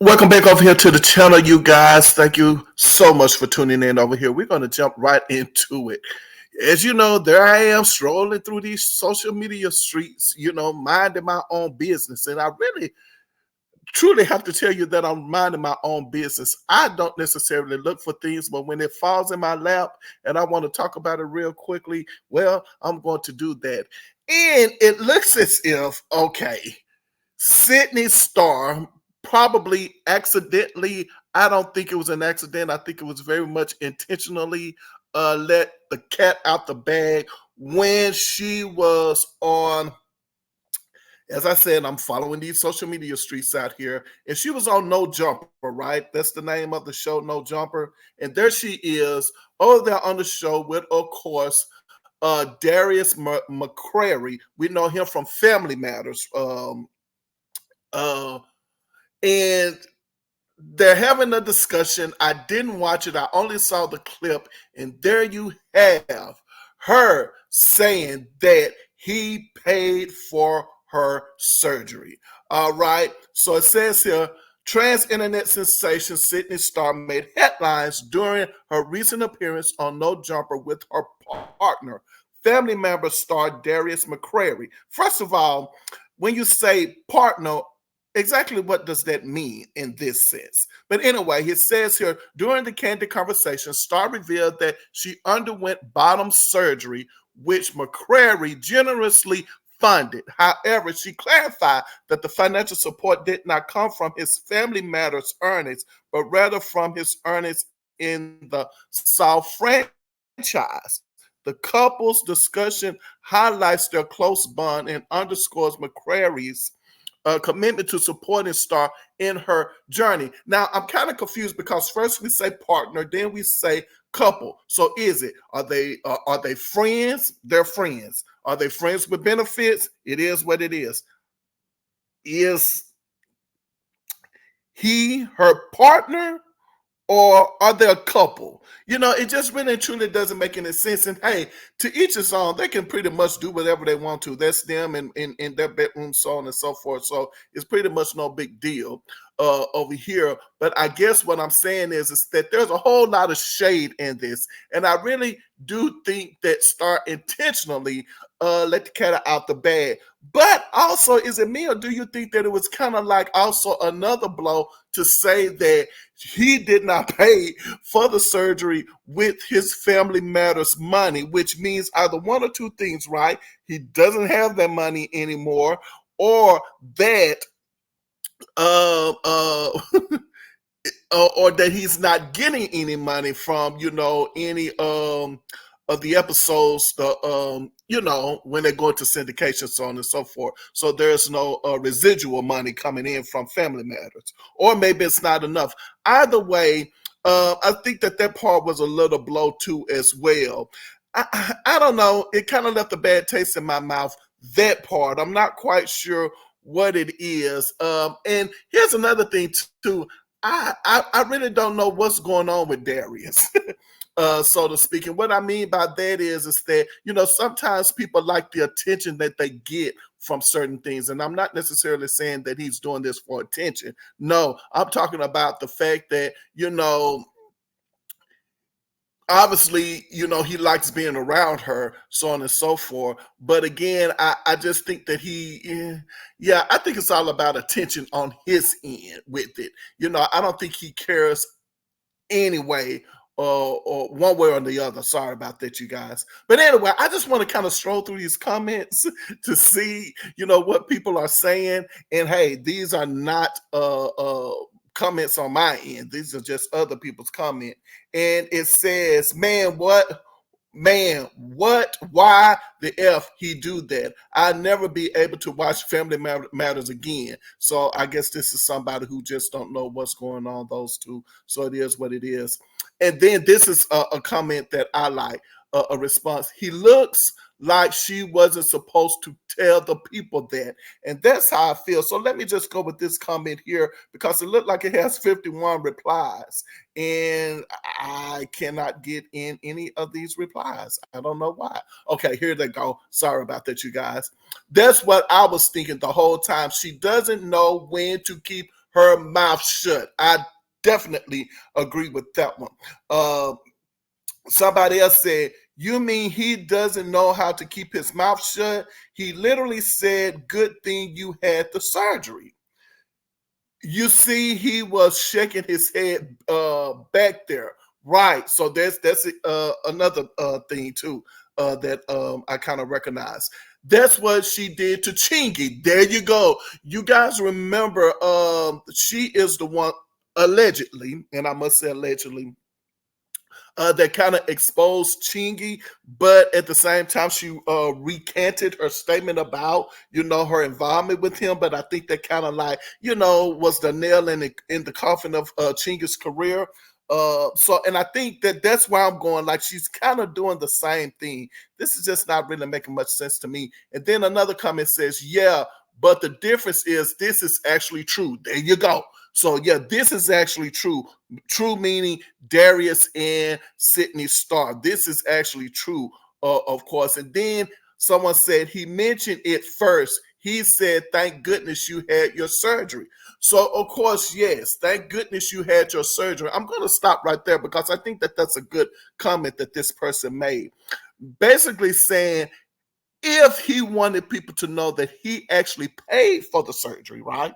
Welcome back over here to the channel, you guys. Thank you so much for tuning in over here. We're going to jump right into it. As you know, there I am strolling through these social media streets, minding my own business. And I really, truly have to tell you that I'm minding my own business. I don't necessarily look for things, but when it falls in my lap and I want to talk about it real quickly, well, I'm going to do that. And it looks as if, okay, Sidney Starr probably accidentally, I don't think it was an accident. I think it was very much intentionally let the cat out the bag when she was on, as I said, I'm following these social media streets out here, and she was on No Jumper, right? That's the name of the show, No Jumper. And there she is over there on the show with, of course, Darius McCrary. We know him from Family Matters. Uh, and they're having a discussion. I didn't watch it. I only saw the clip, and there you have her saying that he paid for her surgery. All right. So it says here, trans internet sensation Sidney Starr made headlines during her recent appearance on No Jumper with her partner, family member star Darius McCrary. First of all, when you say partner, exactly what does that mean in this sense? But anyway, it says here, during the candid conversation, Starr revealed that she underwent bottom surgery, which McCrary generously funded. However, she clarified that the financial support did not come from his Family Matters earnings, but rather from his earnings in the South franchise. The couple's discussion highlights their close bond and underscores McCrary's commitment to supporting Starr in her journey. Now, I'm kind of confused because first we say partner, then we say couple. So is it, are they friends? They're friends. Are they friends with benefits? It is what it is. Is he her partner? Or are they a couple? It just really and truly doesn't make any sense. And hey, to each his own, they can pretty much do whatever they want to. That's them in their bedroom, so on and so forth. So it's pretty much no big deal over here. But I guess what I'm saying is that there's a whole lot of shade in this. And I really do think that Starr intentionally let the cat out the bag. But also, is it me, or do you think that it was kind of like also another blow to say that he did not pay for the surgery with his Family Matters money, which means either one or two things, right? He doesn't have that money anymore, or that or that he's not getting any money from any of the episodes, when they go into syndication, so on and so forth. So there's no residual money coming in from Family Matters, or maybe it's not enough. Either way, I think that part was a little blow too as well. I don't know. It kind of left a bad taste in my mouth, that part. I'm not quite sure what it is. And here's another thing too. I really don't know what's going on with Darius, so to speak. And what I mean by that is that, sometimes people like the attention that they get from certain things. And I'm not necessarily saying that he's doing this for attention. No, I'm talking about the fact that, obviously, he likes being around her, so on and so forth. But again, I just think that I think it's all about attention on his end with it. I don't think he cares anyway, or one way or the other. Sorry about that, you guys. But anyway, I just want to kind of stroll through these comments to see, what people are saying. And hey, these are not comments on my end. These are just other people's comment. And it says, man, what, why the F he do that? I'll never be able to watch Family Matters again. So I guess this is somebody who just don't know what's going on, those two. So it is what it is. And then this is a comment that I like, a response. He looks like she wasn't supposed to tell the people that. And that's how I feel. So let me just go with this comment here, because it looked like it has 51 replies. And I cannot get in any of these replies. I don't know why. Okay, here they go. Sorry about that, you guys. That's what I was thinking the whole time. She doesn't know when to keep her mouth shut. I definitely agree with that one. Somebody else said, you mean he doesn't know how to keep his mouth shut? He literally said, good thing you had the surgery. You see, he was shaking his head back there. Right. So that's another thing too that I kind of recognize. That's what she did to Chingy. There you go. You guys remember she is the one allegedly, and I must say allegedly, that kind of exposed Chingy, but at the same time, she recanted her statement about, her involvement with him. But I think that kind of like, was the nail in the coffin of Chingy's career. And I think that's why I'm going, like, she's kind of doing the same thing. This is just not really making much sense to me. And then another comment says, yeah, but the difference is this is actually true. There you go. So yeah, this is actually true. True meaning Darius and Sidney Starr. This is actually true, of course. And then someone said he mentioned it first. He said, thank goodness you had your surgery. So, of course, yes, thank goodness you had your surgery. I'm going to stop right there because I think that that's a good comment that this person made. Basically saying, if he wanted people to know that he actually paid for the surgery, right?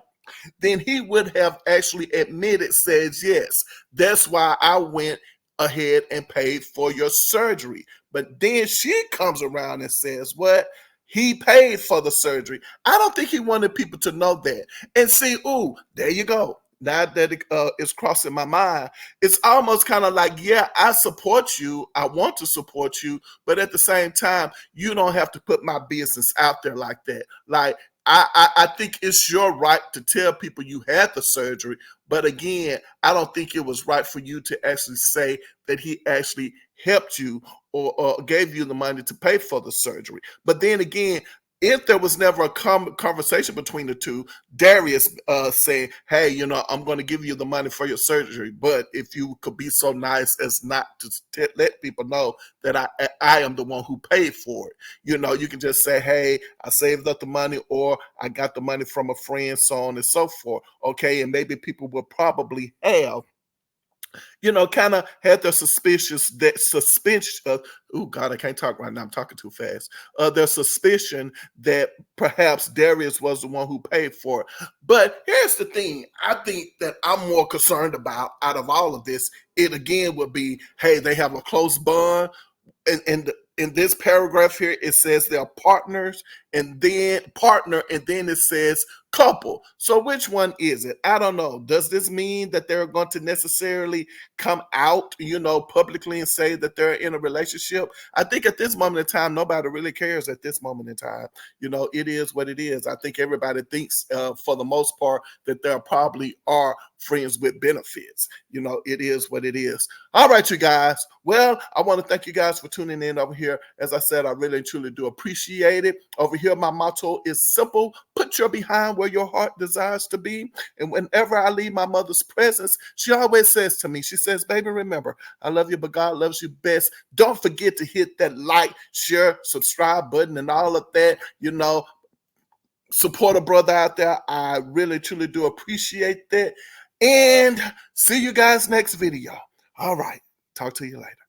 Then he would have actually admitted, says, yes, that's why I went ahead and paid for your surgery. But then she comes around and says, what? He paid for the surgery. I don't think he wanted people to know that. And see, ooh, there you go. Now that it's crossing my mind, it's almost kind of like, yeah, I support you. I want to support you. But at the same time, you don't have to put my business out there like that. Like, I think it's your right to tell people you had the surgery. But again, I don't think it was right for you to actually say that he actually helped you or gave you the money to pay for the surgery. But then again, if there was never a conversation between the two, Darius saying, hey, I'm going to give you the money for your surgery, but if you could be so nice as not to let people know that I am the one who paid for it. You can just say, hey, I saved up the money, or I got the money from a friend, so on and so forth. Okay, and maybe people will probably have kind of had their suspicion. Oh God, I can't talk right now. I'm talking too fast. Their suspicion that perhaps Darius was the one who paid for it. But here's the thing: I think that I'm more concerned about out of all of this. It again would be, hey, they have a close bond, and in this paragraph here, it says they're partners, and then partner, and then it says couple. So which one is it? I don't know. Does this mean that they're going to necessarily come out, publicly and say that they're in a relationship? I think at this moment in time, nobody really cares at this moment in time. It is what it is. I think everybody thinks, for the most part, that there probably are friends with benefits. It is what it is. All right, you guys. Well, I want to thank you guys for tuning in over here. As I said, I really and truly do appreciate it. Over here, my motto is simple: put your behind where your heart desires to be. And whenever I leave my mother's presence, she always says to me, she says, baby, remember, I love you, but God loves you best. Don't forget to hit that like, share, subscribe button and all of that, support a brother out there. I really, truly do appreciate that. And see you guys next video. All right. Talk to you later.